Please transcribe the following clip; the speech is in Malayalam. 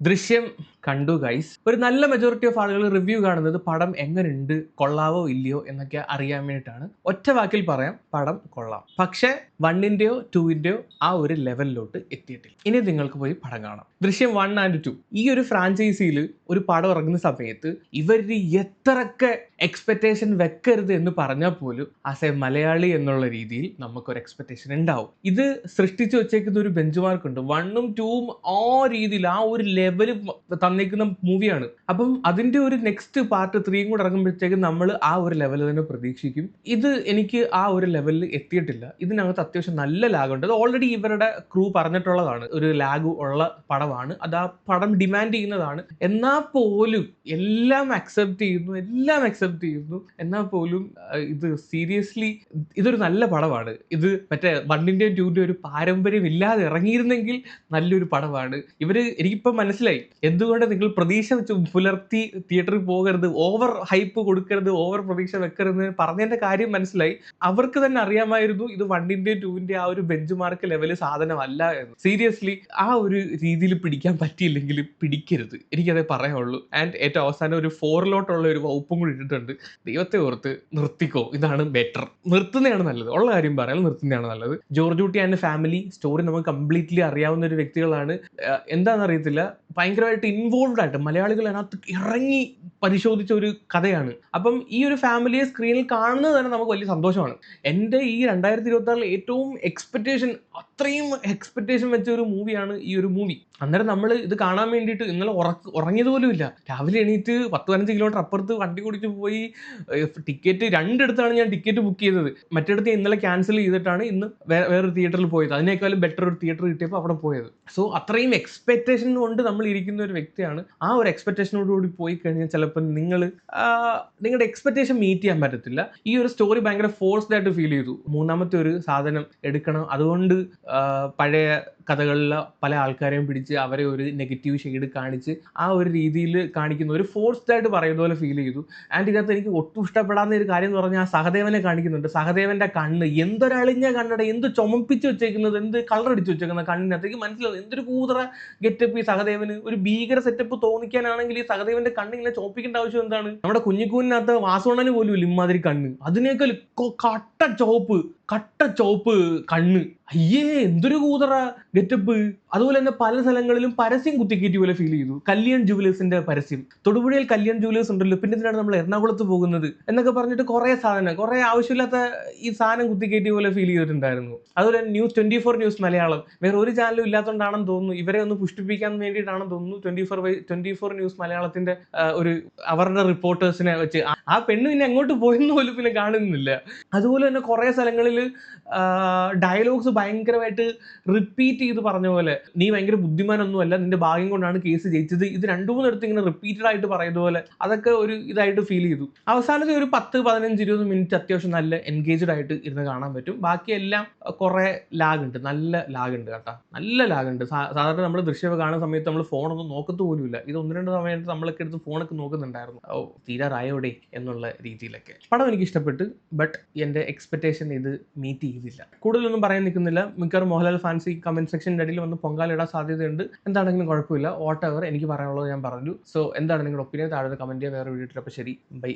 ദൃശ്യം കണ്ടു ഗൈസ്. ഒരു നല്ല മെജോറിറ്റി ഓഫ് ആളുകൾ റിവ്യൂ കാണുന്നത് പടം എങ്ങനെയുണ്ട്, കൊള്ളാവോ ഇല്ലയോ എന്നൊക്കെ അറിയാൻ വേണ്ടിയിട്ടാണ്. ഒറ്റ വാക്കിൽ പറയാം, പടം കൊള്ളാം. പക്ഷേ 1ന്റെയോ 2ന്റെയോ ആ ഒരു ലെവലിലോട്ട് എത്തിയിട്ടില്ല. ഇനി നിങ്ങൾക്ക് പോയി പടം കാണാം. ദൃശ്യം 1 ആൻഡ് 2 ഈ ഒരു ഫ്രാഞ്ചൈസിയിൽ ഒരു പടം ഇറങ്ങുന്ന സമയത്ത് ഇവർ എത്രയൊക്കെ എക്സ്പെക്ടേഷൻ വെക്കരുത് എന്ന് പറഞ്ഞാൽ പോലും ആസ് എ മലയാളി എന്നുള്ള രീതിയിൽ നമുക്കൊരു എക്സ്പെക്ടേഷൻ ഉണ്ടാവും. ഇത് സൃഷ്ടിച്ചു വെച്ചേക്കുന്ന ഒരു ബെഞ്ച് മാർക്ക് ഉണ്ട്. 1ഉം 2ഉം ആ രീതിയിൽ ആ ഒരു ലെവൽ തന്നേക്കുന്ന മൂവിയാണ്. അപ്പം അതിന്റെ ഒരു നെക്സ്റ്റ് പാർട്ട് 3യും കൂടെ ഇറങ്ങുമ്പോഴത്തേക്കും നമ്മൾ ആ ഒരു ലെവൽ തന്നെ പ്രതീക്ഷിക്കും. ഇത് എനിക്ക് ആ ഒരു ലെവലിൽ എത്തിയിട്ടില്ല. ഇതിനകത്ത് അത്യാവശ്യം നല്ല ലാഗ് ഉണ്ട്. അത് ഓൾറെഡി ഇവരുടെ ക്രൂ പറഞ്ഞിട്ടുള്ളതാണ്, ഒരു ലാഗ് ഉള്ള പടമാണ്, അത് ആ പടം ഡിമാൻഡ് ചെയ്യുന്നതാണ്. എന്നാൽ പോലും എല്ലാം അക്സെപ്റ്റ് ചെയ്യുന്നു. എന്നാൽ പോലും ഇത് സീരിയസ്ലി ഇതൊരു നല്ല പടമാണ്. ഇത് മറ്റേ 1ന്റെയും 2ന്റെയും ഒരു പാരമ്പര്യം ഇല്ലാതെ ഇറങ്ങിയിരുന്നെങ്കിൽ നല്ലൊരു പടമാണ്. എനിക്കിപ്പം മനസ്സിലായി എന്തുകൊണ്ട് നിങ്ങൾ പ്രതീക്ഷ പുലർത്തി തിയേറ്ററിൽ പോകരുത്, ഓവർ ഹൈപ്പ് കൊടുക്കരുത്, ഓവർ പ്രതീക്ഷ വെക്കരുത് പറഞ്ഞതിന്റെ കാര്യം മനസ്സിലായി. അവർക്ക് തന്നെ അറിയാമായിരുന്നു ഇത് 1ന്റെയും 2ന്റെയും ആ ഒരു ബെഞ്ച് മാർക്ക് ലെവല് സാധനമല്ല എന്ന്. സീരിയസ്ലി ആ ഒരു രീതിയിൽ പിടിക്കാൻ പറ്റിയില്ലെങ്കിൽ പിടിക്കരുത്, എനിക്കതേ പറയാനുള്ളൂ. ആൻഡ് ഏറ്റവും അവസാനം ഒരു 4ലോട്ടുള്ള ഒരു വകുപ്പും കൂടി ഇട്ടിട്ടുണ്ട്. ദൈവത്തെ ഓർത്ത് നിർത്തിക്കോ, ഇതാണ് ബെറ്റർ. നിർത്തുന്നതാണ് നല്ലത്. ഉള്ള കാര്യം പറയാൻ നിർത്തുന്നതാണ് നല്ലത്. ജോർജ് കുട്ടി ആൻഡ് ഫാമിലി സ്റ്റോറി നമുക്ക് കംപ്ലീറ്റ്ലി അറിയാവുന്ന ഒരു വ്യക്തികളാണ്. എന്താണെന്ന് അറിയത്തില്ല, ഭയങ്കരമായിട്ട് ഇൻവോൾവ് ആയിട്ട് മലയാളികൾ അതിനകത്ത് ഇറങ്ങി പരിശോധിച്ച ഒരു കഥയാണ്. അപ്പം ഈ ഒരു ഫാമിലിയെ സ്ക്രീനിൽ കാണുന്നത് തന്നെ നമുക്ക് വലിയ സന്തോഷമാണ്. എൻ്റെ ഈ 2026 ഏറ്റവും അത്രയും എക്സ്പെക്ടേഷൻ വെച്ച ഒരു മൂവിയാണ് ഈ ഒരു മൂവി. അന്നേരം നമ്മൾ ഇത് കാണാൻ വേണ്ടിയിട്ട് ഇന്നലെ ഉറങ്ങിയത് പോലും ഇല്ല. രാവിലെ എണീറ്റ് 10-15 കിലോമീറ്റർ അപ്പുറത്ത് വണ്ടി കുടിച്ച് പോയി ടിക്കറ്റ് രണ്ടിടത്താണ് ഞാൻ ടിക്കറ്റ് ബുക്ക് ചെയ്തത്. മറ്റിടത്ത് ഇന്നലെ ക്യാൻസൽ ചെയ്തിട്ടാണ് ഇന്ന് വേറൊരു തിയേറ്ററിൽ പോയത്. അതിനേക്കാളും ബെറ്റർ ഒരു തിയേറ്റർ കിട്ടിയപ്പോൾ അവിടെ പോയത്. സോ അത്രയും എക്സ്പെക്ടേഷൻ കൊണ്ട് നമ്മൾ ഇരിക്കുന്ന ഒരു വ്യക്തിയാണ്. ആ ഒരു എക്സ്പെക്ടേഷനോടുകൂടി പോയി കഴിഞ്ഞാൽ ചിലപ്പോൾ നിങ്ങളുടെ എക്സ്പെക്ടേഷൻ മീറ്റ് ചെയ്യാൻ പറ്റത്തില്ല. ഈ ഒരു സ്റ്റോറി ഭയങ്കര ഫോഴ്സ്ഡ് ആയിട്ട് ഫീൽ ചെയ്തു. മൂന്നാമത്തെ ഒരു സാധനം എടുക്കണം, അതുകൊണ്ട് പഴയ കഥകളിലെ പല ആൾക്കാരെയും പിടിച്ച് അവരെ ഒരു നെഗറ്റീവ് ഷെയ്ഡ് കാണിച്ച് ആ ഒരു രീതിയിൽ കാണിക്കുന്ന ഒരു ഫോഴ്സ്ഡ് ആയിട്ട് പറയുന്ന പോലെ ഫീൽ ചെയ്തു. ആൻഡ് ഇതിനകത്ത് എനിക്ക് ഒട്ടും ഇഷ്ടപ്പെടാവുന്ന ഒരു കാര്യം എന്ന് പറഞ്ഞാൽ ആ സഹദേവനെ കാണിക്കുന്നുണ്ട്. സഹദേവന്റെ കണ്ണ് എന്തൊരളിഞ്ഞ കണ്ണട, എന്ത് ചുമപ്പിച്ച് വെച്ചേക്കുന്നത്, എന്ത് കളർ അടിച്ച് വെച്ചേക്കുന്ന കണ്ണിനകത്തേക്ക് മനസ്സിലാവും. എന്തൊരു കൂതറ ഗെറ്റപ്പ് ഈ സഹദേവന്. ഒരു ഭീകര സെറ്റപ്പ് തോന്നിക്കാനാണെങ്കിൽ ഈ സഹദേവന്റെ കണ്ണ് ഇങ്ങനെ ചോപ്പിക്കേണ്ട ആവശ്യം എന്താണ്? നമ്മുടെ കുഞ്ഞിക്കൂനിനകത്ത് വാസവണ്ണന് പോലും ഇല്ല ഇമാതിരി കണ്ണ്. അതിനേക്കാൾ കട്ട ചോപ്പ് കണ്ണ്. അയ്യേ, എന്തൊരു കൂതറ ഗെറ്റപ്പ്. അതുപോലെ തന്നെ പല സ്ഥലങ്ങളിലും പരസ്യം കുത്തിക്കയറ്റി പോലെ ഫീൽ ചെയ്തു. കല്യാൺ ജുവലേഴ്സിന്റെ പരസ്യം, തൊടുപുഴയിൽ കല്യാൺ ജുവലേഴ്സ് ഉണ്ടല്ലോ, പിന്നെ എന്തിനാണ് നമ്മൾ എറണാകുളത്ത് പോകുന്നത് എന്നൊക്കെ പറഞ്ഞിട്ട് കുറെ ആവശ്യമില്ലാത്ത ഈ സാധനം കുത്തിക്കയറ്റി പോലെ ഫീൽ ചെയ്തിട്ടുണ്ടായിരുന്നു. അതുപോലെ ന്യൂസ് 24 ന്യൂസ് മലയാളം വേറെ ഒരു ചാനലും ഇല്ലാത്തതുകൊണ്ടാണെന്ന് തോന്നുന്നു, ഇവരെ ഒന്ന് പുഷ്ടിപ്പിക്കാൻ വേണ്ടിയിട്ടാണെന്ന് തോന്നുന്നു 24 ന്യൂസ് മലയാളത്തിന്റെ ഒരു അവരുടെ റിപ്പോർട്ടേഴ്സിനെ വെച്ച് ആ പെണ്ണ് പിന്നെ എങ്ങോട്ട് പോയെന്ന് പോലും പിന്നെ കാണുന്നില്ല. അതുപോലെ തന്നെ കുറെ സ്ഥലങ്ങളിൽ ഡയലോഗ്സ് ഭയങ്കരമായിട്ട് റിപ്പീറ്റ് ചെയ്ത് പറഞ്ഞ പോലെ, നീ ഭയങ്കര ബുദ്ധിമാനൊന്നും അല്ല, നിന്റെ ഭാഗ്യം കൊണ്ടാണ് കേസ് ജയിച്ചത്, ഇത് 2-3 ഇങ്ങനെ റിപ്പീറ്റഡ് ആയിട്ട് പറയുന്ന പോലെ അതൊക്കെ ഒരു ഇതായിട്ട് ഫീൽ ചെയ്തു. അവസാനത്തെ ഒരു 10-15-20 മിനിറ്റ് അത്യാവശ്യം നല്ല എൻഗേജ്ഡ് ആയിട്ട് ഇരുന്ന് കാണാൻ പറ്റും. ബാക്കിയെല്ലാം കുറെ ലാഗ് ഉണ്ട്, നല്ല ലാഗ് ഉണ്ട് കേട്ടോ, നല്ല ലാഗ് ഉണ്ട്. സാധാരണ നമ്മൾ ദൃശ്യം കാണുന്ന സമയത്ത് നമ്മൾ ഫോണൊന്നും നോക്കത്ത് പോലുമില്ല. ഇത് 1-2 സമയത്ത് നമ്മളൊക്കെ എടുത്ത് ഫോണൊക്കെ നോക്കുന്നുണ്ടായിരുന്നു. തീരാറായോടെ എന്നുള്ള രീതിയിലൊക്കെ. പടം എനിക്ക് ഇഷ്ടപ്പെട്ടു, ബട്ട് എൻ്റെ എക്സ്പെക്ടേഷൻ ഇത് മീറ്റ് ചെയ്തില്ല. കൂടുതലൊന്നും പറയാൻ നിൽക്കുന്നില്ല. മിക്കവാറും മോഹൻലാൽ ഫാൻസ് ഈ കമന്റ് സെക്ഷൻ്റെ ഇടയിൽ വന്ന് പൊങ്കാലിടാൻ സാധ്യതയുണ്ട്. എന്താണെങ്കിലും കുഴപ്പമില്ല. വാട്ട് എവർ, എനിക്ക് പറയാനുള്ളത് ഞാൻ പറഞ്ഞു. സോ എന്താണ് നിങ്ങളുടെ ഒപ്പീനിയൻ? താഴെ കമന്റ് ചെയ്യുക. വേറെ വീഡിയോ ഇട്ടപ്പോൾ ശരി, ബൈ.